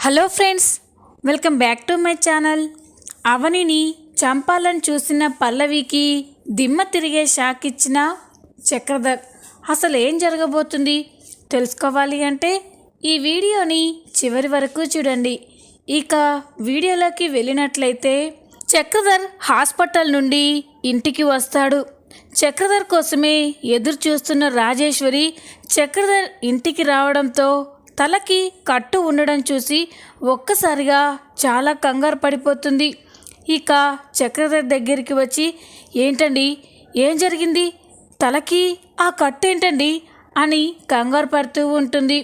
Hello friends, welcome back to my channel. అవనిని చంపాలని చూసిన పల్లవికి దిమ్మ తిరిగే షాక్ ఇచ్చిన చక్రధర్. అసలు ఏం జరగబోతుంది తెలుసుకోవాలి అంటే ఈ వీడియోని చివరి వరకు చూడండి. ఇక వీడియోలోకి వెళ్ళినట్లయితే చక్రధర్ హాస్పిటల్ నుండి ఇంటికి వస్తాడు. చక్రధర్ కోసమే ఎదురు చూస్తున్న రాజేశ్వరి చక్రధర్ ఇంటికి రావడంతో తలకి కట్టు ఉండడం చూసి ఒక్కసారిగా చాలా కంగారు పడిపోతుంది. ఇక చక్రధర్ దగ్గరికి వచ్చి, ఏంటండి, ఏం జరిగింది, తలకి ఆ కట్టు ఏంటండి అని కంగారు పడుతూ ఉంటుంది.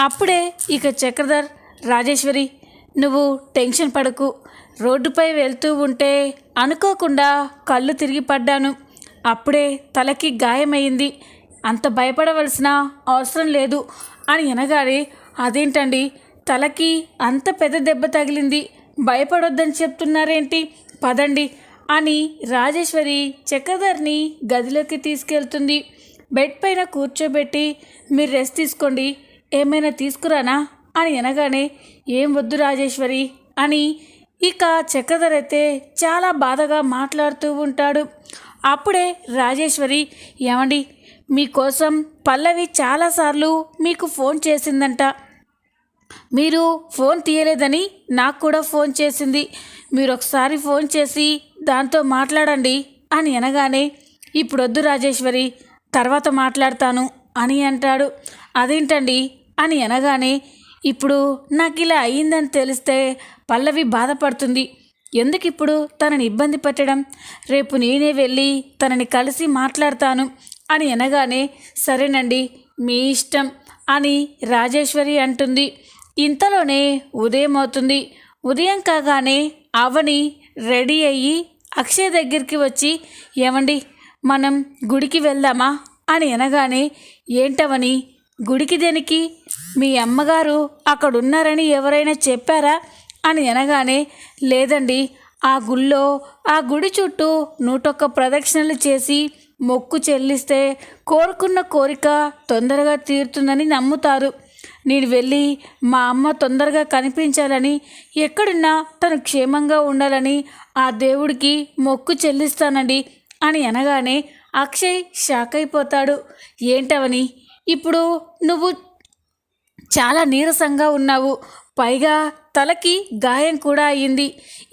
అప్పుడే ఇక చక్రధర్, రాజేశ్వరి నువ్వు టెన్షన్ పడకు, రోడ్డుపై వెళ్తూ ఉంటే అనుకోకుండా కళ్ళు తిరిగి పడ్డాను, అప్పుడే తలకి గాయమైంది, అంత భయపడవలసిన అవసరం లేదు అని అనగానే, అదేంటండి, తలకి అంత పెద్ద దెబ్బ తగిలింది, భయపడొద్దని చెప్తున్నారేంటి, పదండి అని రాజేశ్వరి చక్రధర్ని గదిలోకి తీసుకెళ్తుంది. బెడ్ పైన కూర్చోబెట్టి, మీరు రెస్ట్ తీసుకోండి, ఏమైనా తీసుకురానా అని అనగానే, ఏం వద్దు రాజేశ్వరి అని ఇక చక్రధర్ అయితే చాలా బాధగా మాట్లాడుతూ ఉంటాడు. అప్పుడే రాజేశ్వరి, ఏమండి, మీకోసం పల్లవి చాలాసార్లు మీకు ఫోన్ చేసిందంట, మీరు ఫోన్ తీయలేదని నాకు కూడా ఫోన్ చేసింది, మీరు ఒకసారి ఫోన్ చేసి దాంతో మాట్లాడండి అని అనగానే, ఇప్పుడొద్దు రాజేశ్వరి, తర్వాత మాట్లాడతాను అని అంటాడు. అదేంటండి అని అనగానే, ఇప్పుడు నాకు ఇలా అయ్యిందని తెలిస్తే పల్లవి బాధపడుతుంది, ఎందుకు ఇప్పుడు తనని ఇబ్బంది పెట్టడం, రేపు నేనే వెళ్ళి తనని కలిసి మాట్లాడతాను అని అనగానే, సరేనండి మీ ఇష్టం అని రాజేశ్వరి అంటుంది. ఇంతలోనే ఉదయం అవుతుంది. ఉదయం కాగానే అవని రెడీ అయ్యి అక్షయ్ దగ్గరికి వచ్చి, ఏమండి, మనం గుడికి వెళ్దామా అని అనగానే, ఏంటవని, గుడికి దేనికి, మీ అమ్మగారు అక్కడున్నారని ఎవరైనా చెప్పారా అని అనగానే, లేదండి, ఆ గుడి చుట్టూ 101 ప్రదక్షిణలు చేసి మొక్కు చెల్లిస్తే కోరుకున్న కోరిక తొందరగా తీరుతుందని నమ్ముతారు, నేను వెళ్ళి మా అమ్మ తొందరగా కనిపించాలని, ఎక్కడున్నా తను క్షేమంగా ఉండాలని ఆ దేవుడికి మొక్కు చెల్లిస్తానండి అని అనగానే అక్షయ్ షాక్ అయిపోతాడు. ఏంటవని, ఇప్పుడు నువ్వు చాలా నీరసంగా ఉన్నావు, పైగా తలకి గాయం కూడా అయ్యింది,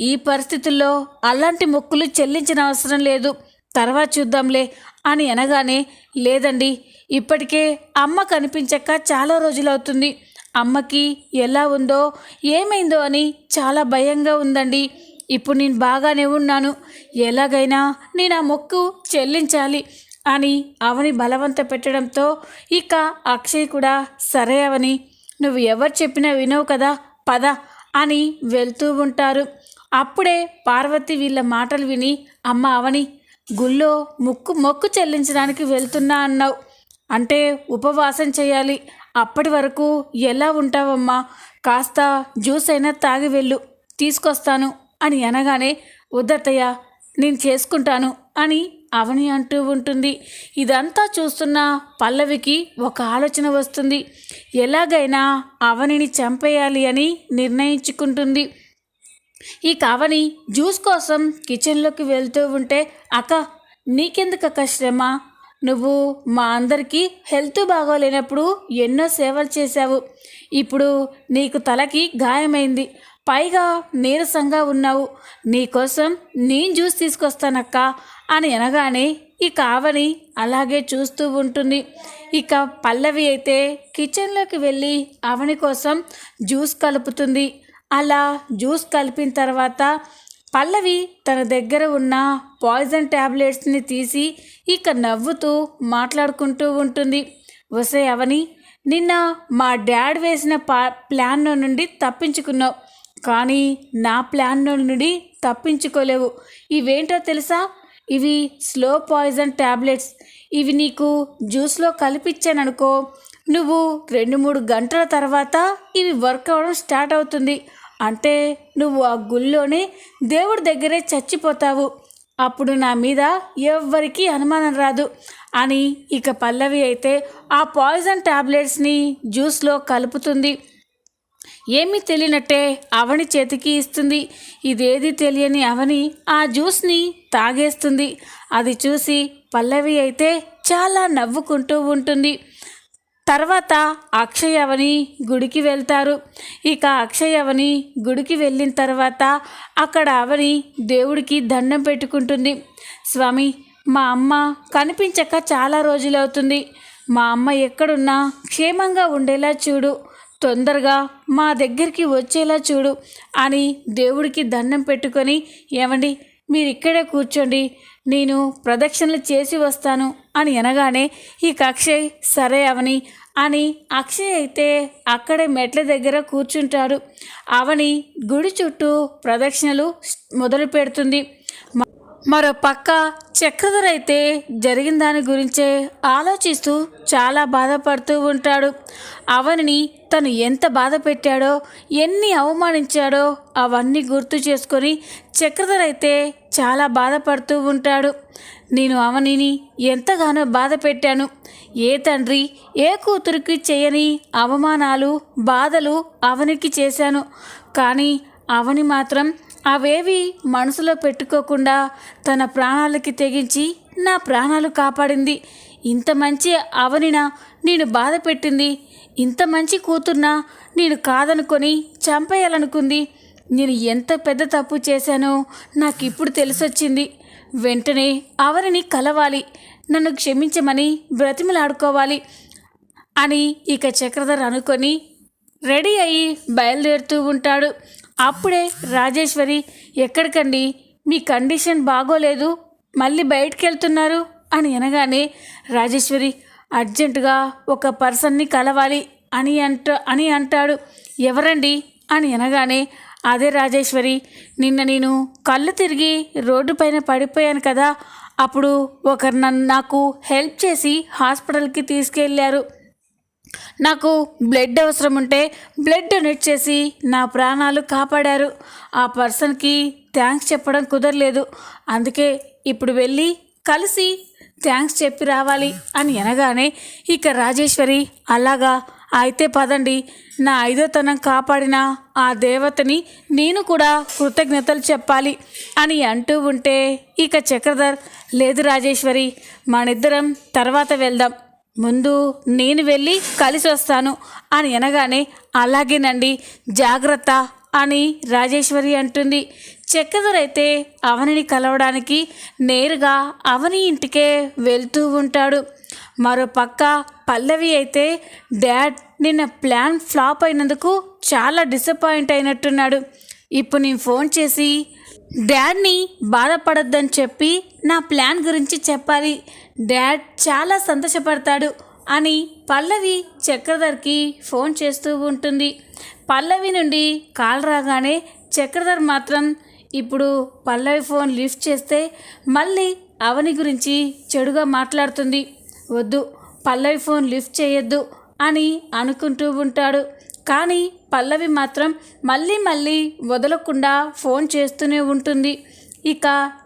ఈ పరిస్థితుల్లో అలాంటి మొక్కులు చెల్లించిన అవసరం లేదు, తర్వాత చూద్దాంలే అని అనగానే, లేదండి, ఇప్పటికే అమ్మ కనిపించక చాలా రోజులవుతుంది, అమ్మకి ఎలా ఉందో ఏమైందో అని చాలా భయంగా ఉందండి, ఇప్పుడు నేను బాగానే ఉన్నాను, ఎలాగైనా నేను ఆ మొక్కు చెల్లించాలి అని అవని బలవంత పెట్టడంతో ఇక అక్షయ్ కూడా, సరే అవని, నువ్వు ఎవరు చెప్పినా వినవు కదా, పద అని వెళ్తూ ఉంటారు. అప్పుడే పార్వతి వీళ్ళ మాటలు విని, అమ్మ అవని, గుళ్ళో మొక్కు చెల్లించడానికి వెళ్తున్నా అన్నావు, అంటే ఉపవాసం చేయాలి, అప్పటి వరకు ఎలా ఉంటావమ్మా, కాస్త జ్యూస్ అయినా తాగి వెళ్ళు, తీసుకొస్తాను అని అనగానే, వద్దత్తయ్య, నేను చేసుకుంటాను అని అవని అంటూ ఉంటుంది. ఇదంతా చూస్తున్న పల్లవికి ఒక ఆలోచన వస్తుంది. ఎలాగైనా అవనిని చంపేయాలి అని నిర్ణయించుకుంటుంది. ఈ అవని జ్యూస్ కోసం కిచెన్లోకి వెళ్తూ ఉంటే, అక్క, నీకెందుకక్క శ్రమ, నువ్వు మా అందరికీ హెల్త్ బాగోలేనప్పుడు ఎన్నో సేవలు చేశావు, ఇప్పుడు నీకు తలకి గాయమైంది, పైగా నీరసంగా ఉన్నావు, నీకోసం నేను జ్యూస్ తీసుకొస్తానక్క అని అనగానే ఇక అవని అలాగే చూస్తూ ఉంటుంది. ఇక పల్లవి అయితే కిచెన్లోకి వెళ్ళి అవని కోసం జ్యూస్ కలుపుతుంది. అలా జ్యూస్ కలిపిన తర్వాత పల్లవి తన దగ్గర ఉన్న పాయిజన్ ట్యాబ్లెట్స్ని తీసి ఇక నవ్వుతూ మాట్లాడుకుంటూ ఉంటుంది. వసే అవని, నిన్న మా డాడ్ వేసిన ప్లాన్లో నుండి తప్పించుకున్నావు, కానీ నా ప్లాన్లో నుండి తప్పించుకోలేవు, ఇవేంటో తెలుసా, ఇవి స్లో పాయిజన్ ట్యాబ్లెట్స్, ఇవి నీకు జ్యూస్లో కలిపిచ్చాననుకో, నువ్వు 2-3 గంటల తర్వాత ఇవి వర్క్ అవ్వడం స్టార్ట్ అవుతుంది, అంటే నువ్వు ఆ గుళ్ళోనే దేవుడి దగ్గరే చచ్చిపోతావు, అప్పుడు నా మీద ఎవ్వరికీ అనుమానం రాదు అని ఇక పల్లవి అయితే ఆ పాయిజన్ ట్యాబ్లెట్స్ని జ్యూస్లో కలుపుతుంది. ఏమీ తెలియనట్టే అవని చేతికి ఇస్తుంది. ఇదేది తెలియని అవని ఆ జ్యూస్ని తాగేస్తుంది. అది చూసి పల్లవి అయితే చాలా నవ్వుకుంటూ ఉంటుంది. తర్వాత అక్షయ్ అవని గుడికి వెళ్తారు. ఇక అక్షయ్ అవని గుడికి వెళ్ళిన తర్వాత అక్కడ అవని దేవుడికి దండం పెట్టుకుంటుంది. స్వామి, మా అమ్మ కనిపించక చాలా రోజులవుతుంది. మా అమ్మ ఎక్కడున్నా క్షేమంగా ఉండేలా చూడు, తొందరగా మా దగ్గరికి వచ్చేలా చూడు అని దేవుడికి దండం పెట్టుకొని, ఏమండి మీరు ఇక్కడే కూర్చోండి, నేను ప్రదక్షిణలు చేసి వస్తాను అని అనగానే ఇక అక్షయ్ సరే అవని అని అక్షయ్ అయితే అక్కడే మెట్ల దగ్గర కూర్చుంటాడు. అవని గుడి చుట్టూ ప్రదక్షిణలు మొదలు పెడుతుంది. మరో పక్క చక్రధర్ అయితే జరిగిన దాని గురించే ఆలోచిస్తూ చాలా బాధపడుతూ ఉంటాడు. అవనిని తను ఎంత బాధ పెట్టాడో, ఎన్ని అవమానించాడో అవన్నీ గుర్తు చేసుకొని చక్రధర్ అయితే చాలా బాధపడుతూ ఉంటాడు. నేను అవనిని ఎంతగానో బాధ పెట్టాను. ఏ తండ్రి ఏ కూతురికి చేయని అవమానాలు, బాధలు అవనికి చేశాను. కానీ అవని మాత్రం అవేవి మనసులో పెట్టుకోకుండా తన ప్రాణాలకి తెగించి నా ప్రాణాలు కాపాడింది. ఇంత మంచి అవనినా నేను బాధ పెట్టింది, ఇంత మంచి కూతుర్నా నేను కాదనుకొని చంపేయాలనుకుంది. నేను ఎంత పెద్ద తప్పు చేశానో నాకు ఇప్పుడు తెలిసొచ్చింది. వెంటనే అవనిని కలవాలి, నన్ను క్షమించమని బ్రతిమలాడుకోవాలి అని ఇక చక్రధర్ అనుకొని రెడీ అయ్యి బయలుదేరుతూ ఉంటాడు. అప్పుడే రాజేశ్వరి, ఎక్కడికండి, మీ కండిషన్ బాగోలేదు, మళ్ళీ బయటికి వెళ్తున్నారు అని అనగానే రాజేశ్వరి అర్జెంటుగా ఒక పర్సన్ని కలవాలి అని అంటాడు. ఎవరండి అని అనగానే, అదే రాజేశ్వరి, నిన్న నేను కళ్ళు తిరిగి రోడ్డు పైన పడిపోయాను కదా, అప్పుడు ఒకరు నాకు హెల్ప్ చేసి హాస్పిటల్కి తీసుకెళ్ళారు. నాకు బ్లడ్ అవసరం ఉంటే బ్లడ్ డొనేట్ చేసి నా ప్రాణాలు కాపాడారు. ఆ పర్సన్కి థ్యాంక్స్ చెప్పడం కుదరలేదు, అందుకే ఇప్పుడు వెళ్ళి కలిసి థ్యాంక్స్ చెప్పి రావాలి అని అనగానే ఇక రాజేశ్వరి, అలాగా, అయితే పదండి, నా ఐదోతనం కాపాడిన ఆ దేవతని నేను కూడా కృతజ్ఞతలు చెప్పాలి అని అంటూ ఉంటే ఇక చక్రధర్, లేదు రాజేశ్వరి, మనిద్దరం తర్వాత వెళ్దాం, ముందు నేను వెళ్ళి కలిసి వస్తాను అని అనగానే, అలాగేనండి, జాగ్రత్త అని రాజేశ్వరి అంటుంది. చక్రధర్ అయితే అవనిని కలవడానికి నేరుగా అవని ఇంటికే వెళ్తూ ఉంటాడు. మరో పక్క పల్లవి అయితే డాడ్ నిన్న ప్లాన్ ఫ్లాప్ అయినందుకు చాలా డిసప్పాయింట్ అయినట్టున్నాడు. ఇప్పుడు నేను ఫోన్ చేసి డాడ్ని బాధపడొద్దని చెప్పి నా ప్లాన్ గురించి చెప్పాలి, డాడ్ చాలా సంతోషపడతాడు అని పల్లవి చక్రధర్కి ఫోన్ చేస్తూ ఉంటుంది. పల్లవి నుండి కాల్ రాగానే చక్రధర్ మాత్రం ఇప్పుడు పల్లవి ఫోన్ లిఫ్ట్ చేస్తే మళ్ళీ అవని గురించి చెడుగా మాట్లాడుతుంది, వద్దు పల్లవి ఫోన్ లిఫ్ట్ చేయొద్దు అని అనుకుంటూ ఉంటాడు. కానీ పల్లవి మాత్రం మళ్ళీ వదలకుండా ఫోన్ చేస్తూనే ఉంటుంది. ఇక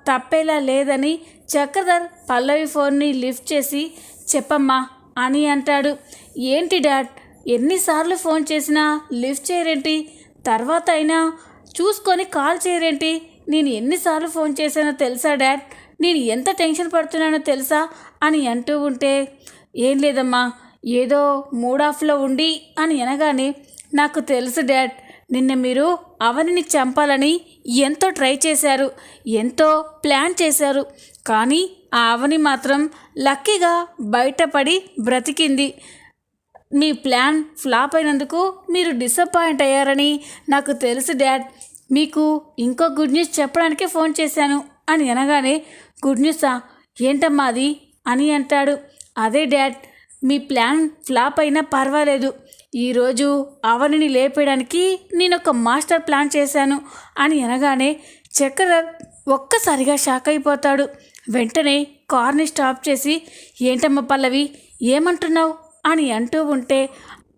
తప్పేలా లేదని చక్రధర్ పల్లవి ఫోన్ని లిఫ్ట్ చేసి, చెప్పమ్మా అని అంటాడు. ఏంటి డాడ్, ఎన్నిసార్లు ఫోన్ చేసినా లిఫ్ట్ చేయరేంటి, తర్వాత అయినా చూసుకొని కాల్ చేయరేంటి, నేను ఎన్నిసార్లు ఫోన్ చేశానో తెలుసా డాడ్, నేను ఎంత టెన్షన్ పడుతున్నానో తెలుసా అని అంటూ ఉంటే, ఏం లేదమ్మా, ఏదో మూడ్ ఆఫ్లో ఉండి అని అనగానే, నాకు తెలుసు డాడ్, నిన్న మీరు అవనిని చంపాలని ఎంతో ట్రై చేశారు, ఎంతో ప్లాన్ చేశారు, కానీ ఆ అవని మాత్రం లక్కీగా బయటపడి బ్రతికింది. మీ ప్లాన్ ఫ్లాప్ అయినందుకు మీరు డిసప్పాయింట్ అయ్యారని నాకు తెలుసు డాడ్, మీకు ఇంకో గుడ్ న్యూస్ చెప్పడానికే ఫోన్ చేశాను అని అనగానే, గుడ్ న్యూసా, ఏంటమ్మా అది అని అంటాడు. అదే డాడ్, మీ ప్లాన్ ఫ్లాప్ అయినా పర్వాలేదు, ఈరోజు అవనిని లేపేయడానికి నేను ఒక మాస్టర్ ప్లాన్ చేశాను అని అనగానే చక్రధర్ ఒక్కసారిగా షాక్ అయిపోతాడు. వెంటనే కార్ని స్టాప్ చేసి, ఏంటమ్మా పల్లవి, ఏమంటున్నావు అని అంటూ ఉంటే,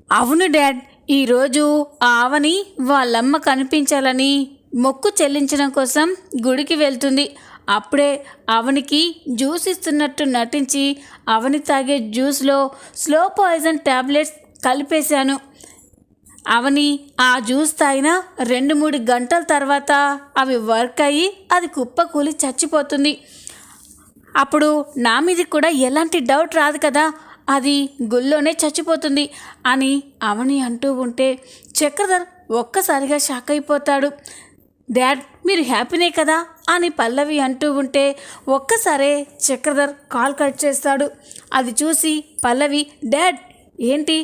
అవును డాడ్, ఈరోజు ఆ అవని వాళ్ళమ్మ కనిపించాలని మొక్కు చెల్లించడం కోసం గుడికి వెళ్తుంది. అప్పుడే అవనికి జ్యూస్ ఇస్తున్నట్టు నటించి అవని తాగే జ్యూస్లో స్లో పాయిజన్ ట్యాబ్లెట్స్ కలిపేశాను. అవని ఆ జ్యూస్ తాగిన 2-3 గంటల తర్వాత అవి వర్క్ అయ్యి అది కుప్పకూలి చచ్చిపోతుంది. అప్పుడు నా మీద కూడా ఎలాంటి డౌట్ రాదు కదా, అది గుళ్ళోనే చచ్చిపోతుంది అని అవని అంటూ ఉంటే చక్రధర్ ఒక్కసారిగా షాక్ అయిపోతాడు. డాడ్ మీరు హ్యాపీనే కదా అని పల్లవి అంటూ ఉంటే ఒక్కసారే చక్రధర్ కాల్ కట్ చేస్తాడు. అది చూసి పల్లవి డాడ్ ఏంటి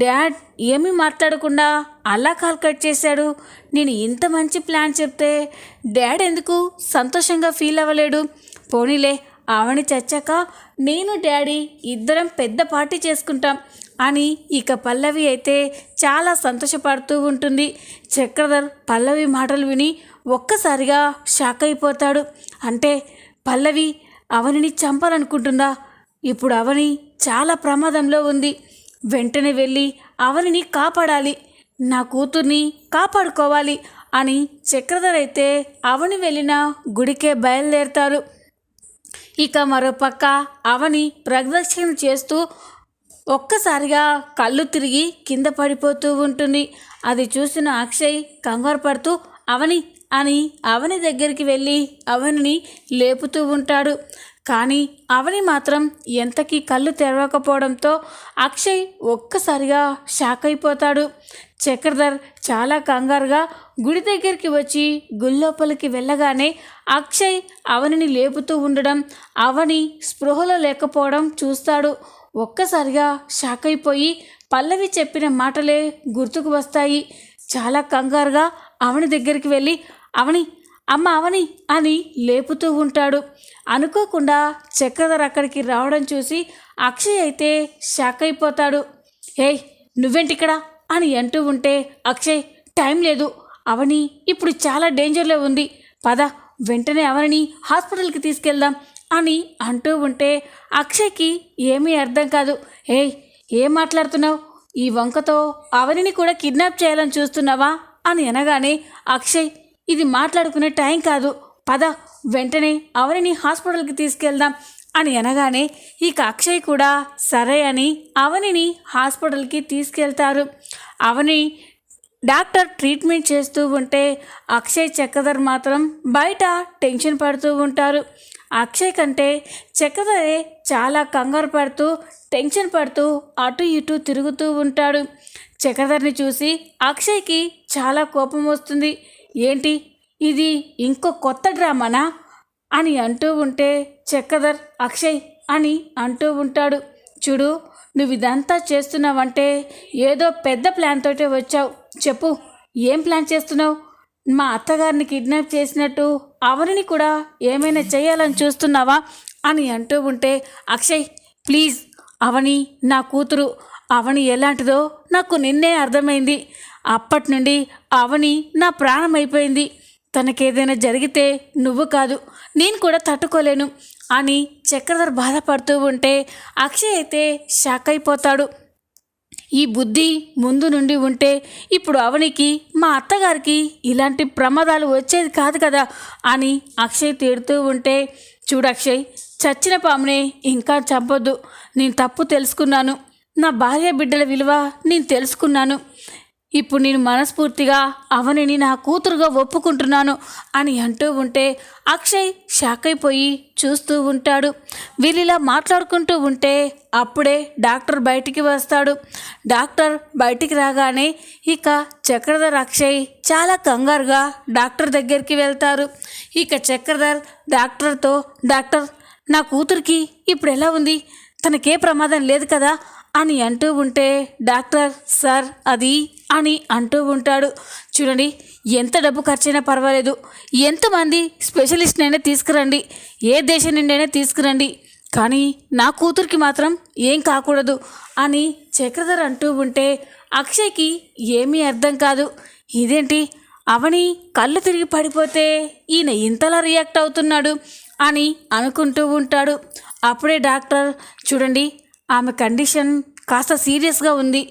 డాడ్ ఏమీ మాట్లాడకుండా అలా కాల్ కట్ చేశాడు, నేను ఇంత మంచి ప్లాన్ చెప్తే డాడ్ ఎందుకు సంతోషంగా ఫీల్ అవ్వలేడు? పోనీలే అవని చచ్చాక నేను డాడీ ఇద్దరం పెద్ద పార్టీ చేసుకుంటాం అని ఇక పల్లవి అయితే చాలా సంతోషపడుతూ ఉంటుంది. చక్రధర్ పల్లవి మాటలు విని ఒక్కసారిగా షాక్ అయిపోతాడు. అంటే పల్లవి అవనిని చంపాలనుకుంటుందా? ఇప్పుడు అవని చాలా ప్రమాదంలో ఉంది. వెంటనే వెళ్ళి అవనిని కాపాడాలి, నా కూతుర్ని కాపాడుకోవాలి అని చక్రధర్ అయితే అవని వెళ్ళిన గుడికే బయలుదేరుతారు. ఇక మరోపక్క అవని ప్రదక్షిణ చేస్తూ ఒక్కసారిగా కళ్ళు తిరిగి కింద పడిపోతూ ఉంటుంది. అది చూసిన అక్షయ్ కంగారు పడుతూ అవని అని అవని దగ్గరికి వెళ్ళి అవనిని లేపుతూ ఉంటాడు. కానీ అవని మాత్రం ఎంతకీ కళ్ళు తెరవకపోవడంతో అక్షయ్ ఒక్కసారిగా షాక్ అయిపోతాడు. చక్రధర్ చాలా కంగారుగా గుడి దగ్గరికి వచ్చి గుళ్ళోపలికి వెళ్ళగానే అక్షయ్ అవనిని లేపుతూ ఉండడం, అవని స్పృహలో లేకపోవడం చూస్తాడు. ఒక్కసారిగా షాక్ అయిపోయి పల్లవి చెప్పిన మాటలే గుర్తుకు వస్తాయి. చాలా కంగారుగా అవని దగ్గరికి వెళ్ళి అవని అమ్మ అవని అని లేపుతూ ఉంటాడు. అనుకోకుండా చక్రధర్ అక్కడికి రావడం చూసి అక్షయ్ అయితే షాక్ అయిపోతాడు. ఏయ్ నువ్వేంటిక్కడ అని అంటూ ఉంటే అక్షయ్ టైం లేదు, అవని ఇప్పుడు చాలా డేంజర్లో ఉంది, పద వెంటనే అవనిని హాస్పిటల్కి తీసుకెళ్దాం అని అంటూ ఉంటే అక్షయ్కి ఏమీ అర్థం కాదు. ఏయ్ ఏం మాట్లాడుతున్నావు? ఈ వంకతో అవనిని కూడా కిడ్నాప్ చేయాలని చూస్తున్నావా అని అనగానే అక్షయ్ ఇది మాట్లాడుకునే టైం కాదు, పద వెంటనే అవనిని హాస్పిటల్కి తీసుకెళ్దాం అని అనగానే ఇక అక్షయ్ కూడా సరే అని అవనిని హాస్పిటల్కి తీసుకెళ్తారు. అవని డాక్టర్ ట్రీట్మెంట్ చేస్తూ ఉంటే అక్షయ్ చక్రధర్ మాత్రం బయట టెన్షన్ పడుతూ ఉంటారు. అక్షయ్ కంటే చక్రధరే చాలా కంగారు పడుతూ టెన్షన్ పడుతూ అటు ఇటు తిరుగుతూ ఉంటాడు. చక్రధర్ని చూసి అక్షయ్కి చాలా కోపం వస్తుంది. ఏంటి ఇది ఇంకో కొత్త డ్రామానా అని అంటూ ఉంటే చక్రధర్ అక్షయ్ అని అంటూ ఉంటాడు. చూడు నువ్వు ఇదంతా చేస్తున్నావంటే ఏదో పెద్ద ప్లాన్ తోటే వచ్చావు, చెప్పు ఏం ప్లాన్ చేస్తున్నావు? మా అత్తగారిని కిడ్నాప్ చేసినట్టు అవనిని కూడా ఏమైనా చేయాలని చూస్తున్నావా అని అంటూ ఉంటే అక్షయ్ ప్లీజ్, అవని నా కూతురు, అవని ఎలాంటిదో నాకు నిన్నే అర్థమైంది. అప్పటి నుండి అవని నా ప్రాణం అయిపోయింది, తనకేదైనా జరిగితే నువ్వు కాదు నేను కూడా తట్టుకోలేను అని చక్రధర్ బాధపడుతూ ఉంటే అక్షయ్ అయితే షాక్ అయిపోతాడు. ఈ బుద్ధి ముందు నుండి ఉంటే ఇప్పుడు అవనికి మా అత్తగారికి ఇలాంటి ప్రమాదాలు వచ్చేది కాదు కదా అని అక్షయ్ తిడుతూ ఉంటే చూడు అక్షయ్, చచ్చిన పామునే ఇంకా చంపొద్దు, నేను తప్పు తెలుసుకున్నాను, నా భార్య బిడ్డల విలువ నేను తెలుసుకున్నాను, ఇప్పుడు నేను మనస్ఫూర్తిగా అవనిని నా కూతురుగా ఒప్పుకుంటున్నాను అని అంటూ ఉంటే అక్షయ్ షాక్ అయిపోయి చూస్తూ ఉంటాడు. వీళ్ళిలా మాట్లాడుకుంటూ ఉంటే అప్పుడే డాక్టర్ బయటికి వస్తాడు. డాక్టర్ బయటికి రాగానే ఇక చక్రధర్ అక్షయ్ చాలా కంగారుగా డాక్టర్ దగ్గరికి వెళ్తారు. ఇక చక్రధర్ డాక్టర్తో డాక్టర్ నా కూతురికి ఇప్పుడు ఎలా ఉంది, తనకే ప్రమాదం లేదు కదా అని అంటూ ఉంటే డాక్టర్ సార్ అది అని అంటూ ఉంటాడు. చూడండి ఎంత డబ్బు ఖర్చైనా పర్వాలేదు, ఎంతమంది స్పెషలిస్ట్నైనా తీసుకురండి, ఏ దేశం నుండైనా తీసుకురండి, కానీ నా కూతురికి మాత్రం ఏం కాకూడదు అని చక్రధర్ అంటూ ఉంటే అక్షయ్కి ఏమీ అర్థం కాదు. ఇదేంటి అవని కళ్ళు తిరిగి పడిపోతే ఈయన ఇంతలా రియాక్ట్ అవుతున్నాడు అని అనుకుంటూ ఉంటాడు. అప్పుడే డాక్టర్ చూడండి ఆమె కండిషన్ కాస్త సీరియస్గా ఉంది,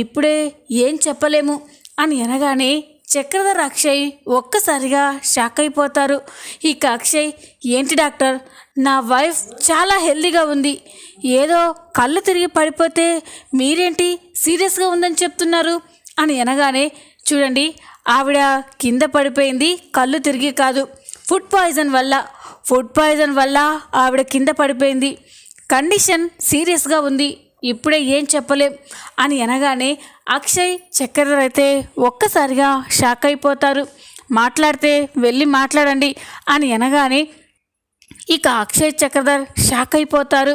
ఇప్పుడే ఏం చెప్పలేము అని అనగానే చక్రధర్ అక్షయ్ ఒక్కసారిగా షాక్ అయిపోతారు. ఇక అక్షయ్ ఏంటి డాక్టర్, నా వైఫ్ చాలా హెల్దీగా ఉంది, ఏదో కళ్ళు తిరిగి పడిపోతే మీరేంటి సీరియస్గా ఉందని చెప్తున్నారు అని అనగానే చూడండి ఆవిడ కింద పడిపోయింది కళ్ళు తిరిగి కాదు, ఫుడ్ పాయిజన్ వల్ల ఆవిడ కింద పడిపోయింది. కండిషన్ సీరియస్గా ఉంది, ఇప్పుడే ఏం చెప్పలేం అని అనగానే అక్షయ్ చక్రధర్ అయితే ఒక్కసారిగా షాక్ అయిపోతారు. మాట్లాడితే వెళ్ళి మాట్లాడండి అని అనగానే ఇక అక్షయ్ చక్రధర్ షాక్ అయిపోతారు.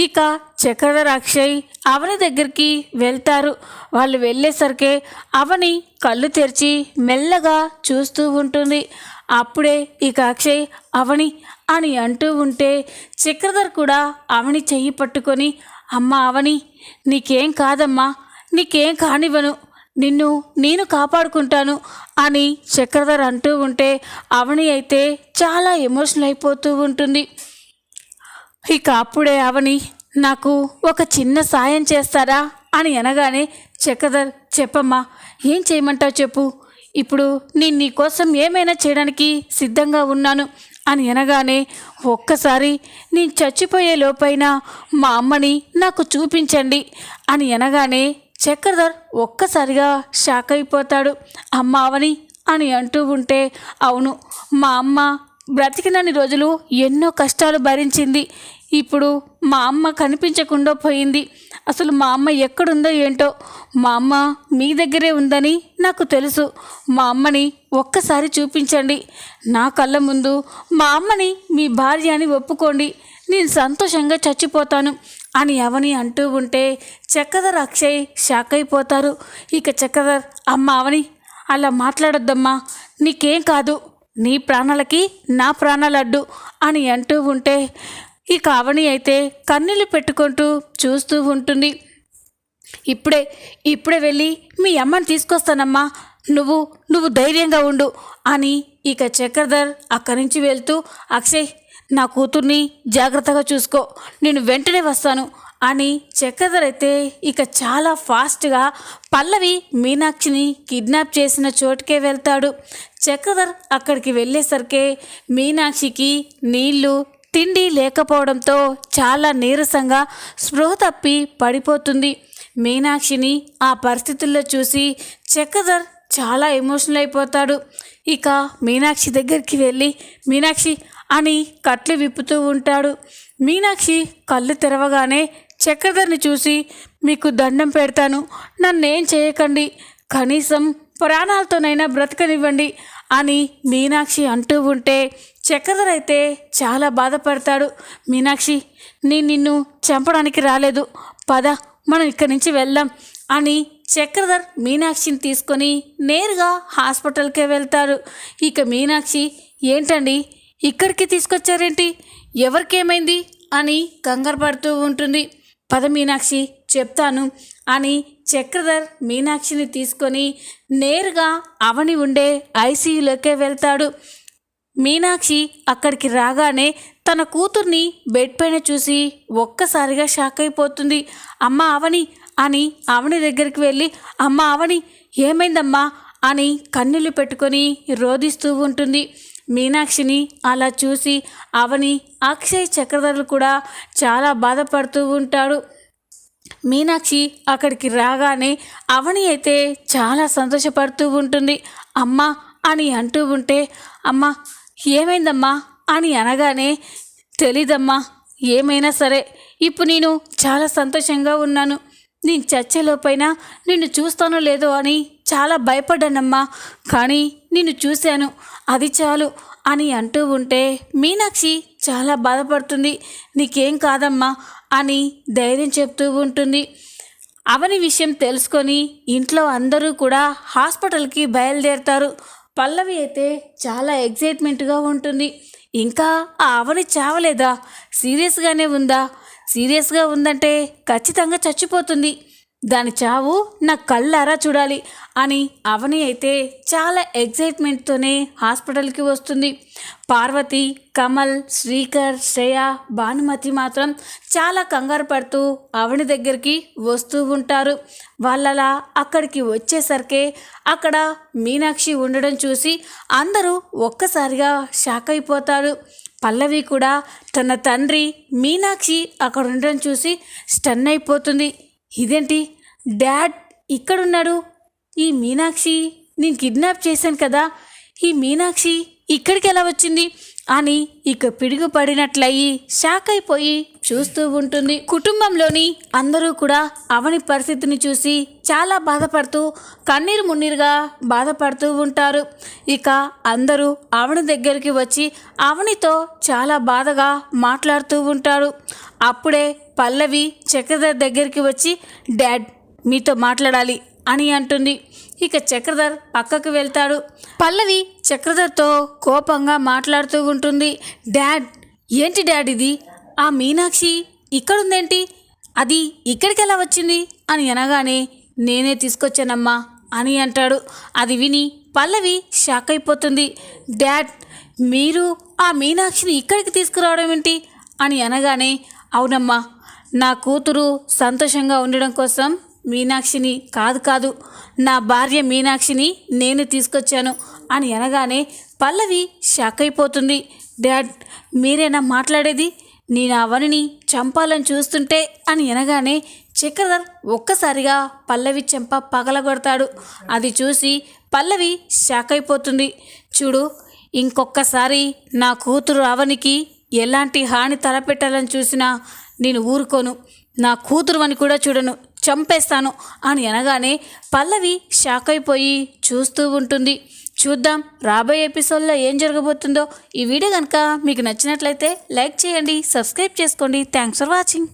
ఇక చక్రధర్ అక్షయ్ అవని దగ్గరికి వెళ్తారు. వాళ్ళు వెళ్ళేసరికి అవని కళ్ళు తెరిచి మెల్లగా చూస్తూ ఉంటుంది. అప్పుడే ఇక అక్షయ్ అవని అని అంటూ ఉంటే చక్రధర్ కూడా అవని చెయ్యి పట్టుకొని, అమ్మ అవని, నీకేం కాదమ్మా, నీకేం కానివ్వను, నేను కాపాడుకుంటాను అని చక్రధర్ అంటూ ఉంటే అవని అయితే చాలా ఎమోషనల్ అయిపోతూ ఉంటుంది. ఇక అప్పుడే అవని, నాకు ఒక చిన్న సాయం చేస్తారా అని అనగానే చక్రధర్, చెప్పమ్మా, ఏం చేయమంటావు చెప్పు, ఇప్పుడు నేను నీకోసం ఏమైనా చేయడానికి సిద్ధంగా ఉన్నాను అని అనగానే ఒక్కసారి నేను చచ్చిపోయే లోపైన మా అమ్మని నాకు చూపించండి అని అనగానే చక్రధర్ ఒక్కసారిగా షాక్ అయిపోతాడు. అమ్మ అవని అని అంటూ ఉంటే, అవును, మా అమ్మ బ్రతికినన్ని రోజులు ఎన్నో కష్టాలు భరించింది. ఇప్పుడు మా అమ్మ కనిపించకుండా పోయింది. అసలు మా అమ్మ ఎక్కడుందో ఏంటో. మా అమ్మ మీ దగ్గరే ఉందని నాకు తెలుసు. మా అమ్మని ఒక్కసారి చూపించండి. నా కళ్ళ ముందు మా అమ్మని మీ భార్య అని ఒప్పుకోండి. నేను సంతోషంగా చచ్చిపోతాను అని అవని అంటూ ఉంటే చక్రధర్ అక్షయ్ షాక్ అయిపోతారు. ఇక చక్రధర్, అమ్మ అవని, అలా మాట్లాడొద్దమ్మా, నీకేం కాదు, నీ ప్రాణాలకి నా ప్రాణాలు అడ్డు అని అంటూ ఉంటే ఇక అవని అయితే కన్నీళ్ళు పెట్టుకుంటూ చూస్తూ ఉంటుంది. ఇప్పుడే వెళ్ళి మీ అమ్మని తీసుకొస్తానమ్మా, నువ్వు ధైర్యంగా ఉండు అని ఇక చక్రధర్ అక్కడి నుంచి వెళ్తూ, అక్షయ్, నా కూతుర్ని జాగ్రత్తగా చూసుకో, నేను వెంటనే వస్తాను అని చక్రధర్ అయితే ఇక చాలా ఫాస్ట్గా పల్లవి మీనాక్షిని కిడ్నాప్ చేసిన చోటుకే వెళ్తాడు. చక్రధర్ అక్కడికి వెళ్ళేసరికి మీనాక్షికి నీళ్లు తిండి లేకపోవడంతో చాలా నీరసంగా స్పృహ తప్పి పడిపోతుంది. మీనాక్షిని ఆ పరిస్థితుల్లో చూసి చక్రధర్ చాలా ఎమోషనల్ అయిపోతాడు. ఇక మీనాక్షి దగ్గరికి వెళ్ళి, మీనాక్షి అని కట్లు విప్పుతూ ఉంటాడు. మీనాక్షి కళ్ళు తెరవగానే చక్రధర్ని చూసి, మీకు దండం పెడతాను, నన్నేం చేయకండి, కనీసం ప్రాణాలతోనైనా బ్రతకనివ్వండి అని మీనాక్షి అంటూ ఉంటే చక్రధర్ అయితే చాలా బాధపడతాడు. మీనాక్షి, నేను నిన్ను చంపడానికి రాలేదు, పద మనం ఇక్కడి నుంచి వెళ్దాం అని చక్రధర్ మీనాక్షిని తీసుకొని నేరుగా హాస్పిటల్కే వెళ్తారు. ఇక మీనాక్షి, ఏంటండి ఇక్కడికి తీసుకొచ్చారేంటి, ఎవరికేమైంది అని కంగారు పడుతూ ఉంటుంది. పద మీనాక్షి, చెప్తాను అని చక్రధర్ మీనాక్షిని తీసుకొని నేరుగా అవని ఉండే ఐసీయూలోకే వెళ్తాడు. మీనాక్షి అక్కడికి రాగానే తన కూతుర్ని బెడ్ పైన చూసి ఒక్కసారిగా షాక్ అయిపోతుంది. అమ్మ అవని అని అవని దగ్గరికి వెళ్ళి, అమ్మ అవని, ఏమైందమ్మా అని కన్నీళ్ళు పెట్టుకొని రోదిస్తూ ఉంటుంది. మీనాక్షిని అలా చూసి అవని, అక్షయ్ చక్రధర్లు కూడా చాలా బాధపడుతూ ఉంటాడు. మీనాక్షి అక్కడికి రాగానే అవని అయితే చాలా సంతోషపడుతూ ఉంటుంది. అమ్మ అని అంటూ ఉంటే, అమ్మ ఏమైందమ్మా అని అనగానే, తెలీదమ్మా, ఏమైనా సరే ఇప్పుడు నేను చాలా సంతోషంగా ఉన్నాను. నేను చచ్చేలోపైనా నిన్ను చూస్తానో లేదో అని చాలా భయపడ్డానమ్మా, కానీ నిన్ను చూశాను, అది చాలు అని అంటూ ఉంటే మీనాక్షి చాలా బాధపడుతుంది. నీకేం కాదమ్మా అని ధైర్యం చెప్తూ ఉంటుంది. అవని విషయం తెలుసుకొని ఇంట్లో అందరూ కూడా హాస్పిటల్కి బయలుదేరుతారు. పల్లవి అయితే చాలా ఎగ్జైట్మెంట్గా ఉంటుంది. ఇంకా ఆ అవని చావలేదా, సీరియస్గానే ఉందా, సీరియస్గా ఉందంటే ఖచ్చితంగా చచ్చిపోతుంది, దాని చావు నా కళ్ళారా చూడాలి అని అవని అయితే చాలా ఎగ్జైట్మెంట్తోనే హాస్పిటల్కి వస్తుంది. పార్వతి, కమల్, శ్రీకర్, శ్రేయ, భానుమతి మాత్రం చాలా కంగారు పడుతూ అవని దగ్గరికి వస్తూ ఉంటారు. వాళ్ళలా అక్కడికి వచ్చేసరికి అక్కడ మీనాక్షి ఉండడం చూసి అందరూ ఒక్కసారిగా షాక్ అయిపోతారు. పల్లవి కూడా తన తండ్రి మీనాక్షి అక్కడ ఉండడం చూసి స్టన్ అయిపోతుంది. ఇదేంటి డాడ్ ఇక్కడున్నాడు, ఈ మీనాక్షి నేను కిడ్నాప్ చేశాను కదా, ఈ మీనాక్షి ఇక్కడికి ఎలా వచ్చింది అని ఇక పిడుగు పడినట్లయి షాక్ అయిపోయి చూస్తూ ఉంటుంది. కుటుంబంలోని అందరూ కూడా అవని పరిస్థితిని చూసి చాలా బాధపడుతూ కన్నీరు మున్నీరుగా బాధపడుతూ ఉంటారు. ఇక అందరూ అవని దగ్గరికి వచ్చి అవనితో చాలా బాధగా మాట్లాడుతూ ఉంటారు. అప్పుడే పల్లవి చక్రధర్ దగ్గరికి వచ్చి డాడ్ మీతో మాట్లాడాలి అని అంటుంది. ఇక చక్రధర్ పక్కకు వెళ్తాడు. పల్లవి చక్రధర్తో కోపంగా మాట్లాడుతూ ఉంటుంది. డాడ్ ఏంటి డాడ్ ఇది, ఆ మీనాక్షి ఇక్కడుందేంటి, అది ఇక్కడికి ఎలా వచ్చింది అని అనగానే నేనే తీసుకొచ్చానమ్మా అని అంటాడు. అది విని పల్లవి షాక్ అయిపోతుంది. డాడ్ మీరు ఆ మీనాక్షిని ఇక్కడికి తీసుకురావడం ఏంటి అని అనగానే అవునమ్మా, నా కూతురు సంతోషంగా ఉండడం కోసం మీనాక్షిని కాదు నా భార్య మీనాక్షిని నేను తీసుకొచ్చాను అని అనగానే పల్లవి షాక్ అయిపోతుంది. డాడ్ మీరేనా మాట్లాడేది, నేను అవనిని చంపాలని చూస్తుంటే అని అనగానే చక్రధర్ ఒక్కసారిగా పల్లవి చెంప పగలగొడతాడు. అది చూసి పల్లవి షాక్ అయిపోతుంది. చూడు, ఇంకొకసారి నా కూతురు అవనికి ఎలాంటి హాని తలపెట్టాలని చూసినా నేను ఊరుకోను, నా కూతురు అని కూడా చూడను, చంపేస్తాను అని అనగానే పల్లవి షాక్ అయిపోయి చూస్తూ ఉంటుంది. చూద్దాం రాబోయే ఎపిసోడ్లో ఏం జరగబోతుందో. ఈ వీడియో కనుక మీకు నచ్చినట్లయితే లైక్ చేయండి, సబ్స్క్రైబ్ చేసుకోండి. Thanks for watching.